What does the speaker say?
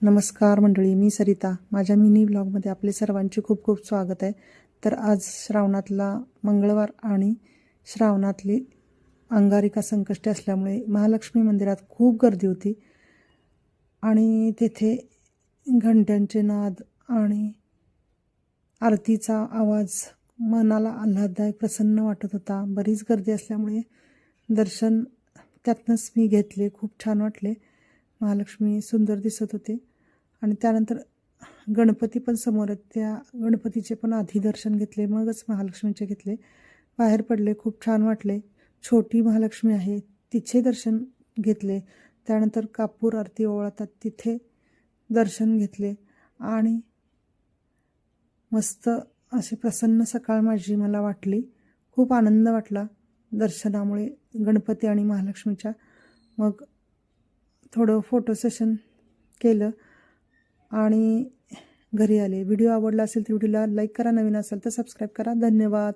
नमस्कार मंडळी, मी सरिता. माझ्या मिनी व्लॉगमध्ये आपले सर्वांचे खूप खूप स्वागत आहे. तर आज श्रावणातला मंगळवार आणि श्रावणातली अंगारिका संकष्टी असल्यामुळे महालक्ष्मी मंदिरात खूप गर्दी होती आणि तेथे घंट्यांचे नाद आणि आरतीचा आवाज मनाला आल्हाददायक प्रसन्न वाटत होता. बरीच गर्दी असल्यामुळे दर्शन त्यातनंच मी घेतले. खूप छान वाटले. महालक्ष्मी सुंदर दिसत होते आणि त्यानंतर गणपती पण समोर आहेत. त्या गणपतीचे पण आधी दर्शन घेतले, मगच महालक्ष्मीचे घेतले. बाहेर पडले, खूप छान वाटले. छोटी महालक्ष्मी आहे, तिचे दर्शन घेतले. त्यानंतर कापूर आरती ओवाळतात तिथे दर्शन घेतले आणि मस्त अशी प्रसन्न सकाळ मला वाटली. खूप आनंद वाटला दर्शनामुळे गणपती आणि महालक्ष्मीच्या. मग थोडं फोटो सेशन केलं आणि घरी आले. व्हिडिओ आवडला असेल तर व्हिडिओला लाईक करा, नवीन असेल तर सबस्क्राईब करा. धन्यवाद.